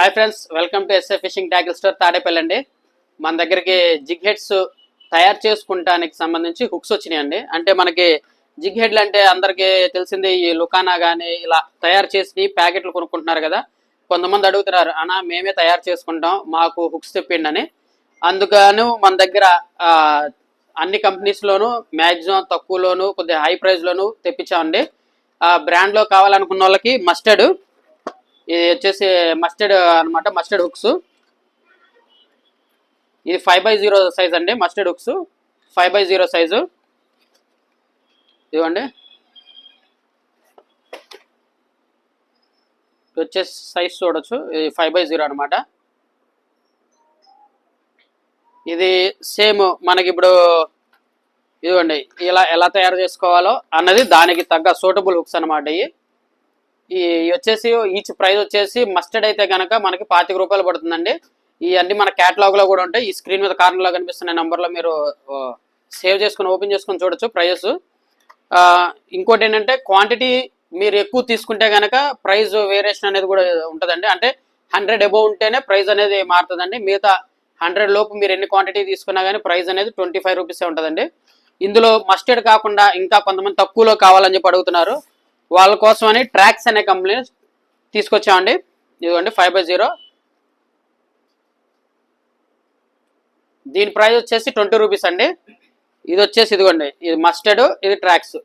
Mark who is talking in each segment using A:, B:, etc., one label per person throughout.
A: Hi friends, welcome to SA fishing tackle store Tadepalli అండి. మన దగ్గరికి జిగ్ హెడ్స్ తయారు చేసుకుంటానికి సంబంధించి హుక్స్ వచ్చినాయండి. అంటే మనకి జిగ్ హెడ్లు అంటే అందరికీ తెలిసింది ఈ లుకానా కానీ ఇలా తయారు చేసి ప్యాకెట్లు కొనుక్కుంటున్నారు కదా. కొంతమంది అడుగుతున్నారు, అన్నా మేమే తయారు చేసుకుంటాం, మాకు హుక్స్ తెప్పిండి అని. అందుకను మన దగ్గర అన్ని కంపెనీస్లోనూ మ్యాక్సిమం తక్కువలోను కొద్దిగా హై ప్రైస్లోను తెప్పించామండి. బ్రాండ్లో కావాలనుకున్న వాళ్ళకి మస్టర్డ్, ఇది వచ్చేసి మస్టర్డ్ అనమాట, మస్టర్డ్ హుక్స్. ఇది 5x0 సైజ్ అండి. Mustard hooks 5x0 size. ఇదిగోండి, ఇది వచ్చేసి సైజ్ చూడొచ్చు, ఇది 5x0 అనమాట. ఇది సేమ్ మనకి ఇప్పుడు ఇదిగోండి ఇలా ఎలా తయారు చేసుకోవాలో అన్నది దానికి తగ్గ సూటబుల్ హుక్స్ అనమాట. ఈ వచ్చేసి ఈచ్ ప్రైస్ వచ్చేసి మస్టర్డ్ అయితే కనుక మనకి 25 రూపాయలు పడుతుందండి. ఇవన్నీ మన క్యాటలాగ్లో కూడా ఉంటాయి. ఈ స్క్రీన్ మీద కార్నర్లో కనిపిస్తున్న నెంబర్లో మీరు సేవ్ చేసుకుని ఓపెన్ చేసుకుని చూడొచ్చు ప్రైజెస్. ఇంకోటి ఏంటంటే క్వాంటిటీ మీరు ఎక్కువ తీసుకుంటే కనుక ప్రైస్ వేరియేషన్ అనేది కూడా ఉంటుందండి. అంటే 100 అబోవ్ ఉంటేనే ప్రైస్ అనేది మారుతుందండి. మిగతా 100 లోపు మీరు ఎన్ని క్వాంటిటీ తీసుకున్నా కానీ ప్రైస్ అనేది 25 రూపీసే ఉంటుందండి. ఇందులో మస్టర్డ్ కాకుండా ఇంకా కొంతమంది తక్కువలో కావాలని చెప్పి అడుగుతున్నారు. వాళ్ళ కోసమని ట్రాక్స్ అనే కంపెనీ తీసుకొచ్చామండి. ఇదిగోండి 5x0. దీని ప్రైస్ వచ్చేసి 20 రూపీస్ అండి. ఇది వచ్చేసి ఇదిగోండి, ఇది మస్టర్డ్, ఇది ట్రాక్స్,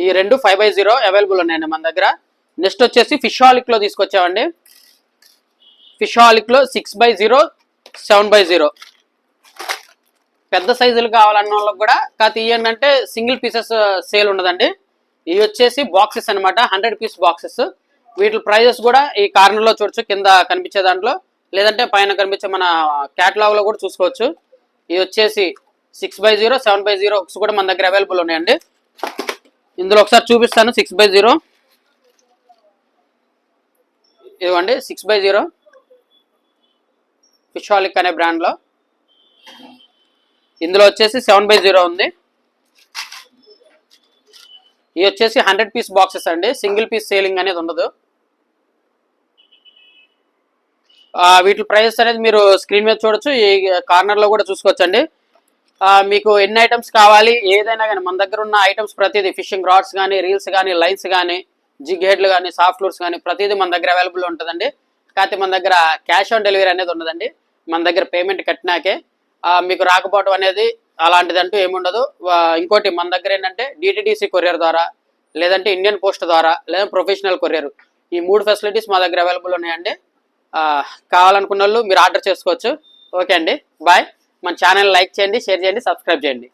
A: ఈ రెండు 5x0 అవైలబుల్ ఉన్నాయండి మన దగ్గర. నెక్స్ట్ వచ్చేసి ఫిషాలిక్లో తీసుకొచ్చామండి. ఫిషాలిక్లో 6x0, 7x0 పెద్ద సైజులు కావాలన్న వాళ్ళకి కూడా. కాకపోతే ఏంటంటే సింగిల్ పీసెస్ సేల్ ఉండదండి. ఇవి వచ్చేసి బాక్సెస్ అనమాట, 100 పీస్ బాక్సెస్. వీటి ప్రైజెస్ కూడా ఈ కార్నర్లో చూడొచ్చు, కింద కనిపించే దాంట్లో, లేదంటే పైన కనిపించే మన క్యాటలాగ్లో కూడా చూసుకోవచ్చు. ఇవి వచ్చేసి 6x0, 7x0 హుక్స్ కూడా మన దగ్గర అవైలబుల్ ఉన్నాయండి. ఇందులో ఒకసారి చూపిస్తాను. 6x0 ఇదిగోండి, 6x0 ఫిషాలిక్ అనే బ్రాండ్లో. ఇందులో వచ్చేసి 7x0 ఉంది. ఇవి వచ్చేసి 100 పీస్ బాక్సెస్ అండి. సింగిల్ పీస్ సేలింగ్ అనేది ఉండదు. వీటి ప్రైస్ అనేది మీరు స్క్రీన్ మీద చూడొచ్చు, ఈ కార్నర్లో కూడా చూసుకోవచ్చు అండి. మీకు ఎన్ని ఐటమ్స్ కావాలి ఏదైనా కానీ మన దగ్గర ఉన్న ఐటమ్స్ ప్రతిదీ, ఫిషింగ్ రాడ్స్ కానీ, రీల్స్ కానీ, లైన్స్ కానీ, జిగ్ హెడ్లు కానీ, సాఫ్ట్ లూర్స్ కానీ ప్రతిదీ మన దగ్గర అవైలబుల్ ఉంటుందండి. కాకపోతే మన దగ్గర క్యాష్ ఆన్ డెలివరీ అనేది ఉండదండి. మన దగ్గర పేమెంట్ కట్టినాకే మీకు రాకపోవడం అనేది అలాంటిది అంటూ ఏముండదు. ఇంకోటి మన దగ్గర ఏంటంటే డిటిడిసి కొరియర్ ద్వారా, లేదంటే ఇండియన్ పోస్ట్ ద్వారా, లేదా ప్రొఫెషనల్ కొరియర్, ఈ 3 ఫెసిలిటీస్ మా దగ్గర అవైలబుల్ ఉన్నాయండి. కావాలనుకున్న వాళ్ళు మీరు ఆర్డర్ చేసుకోవచ్చు. ఓకే అండి, బాయ్. మన ఛానల్ లైక్ చేయండి, షేర్ చేయండి, సబ్స్క్రైబ్ చేయండి.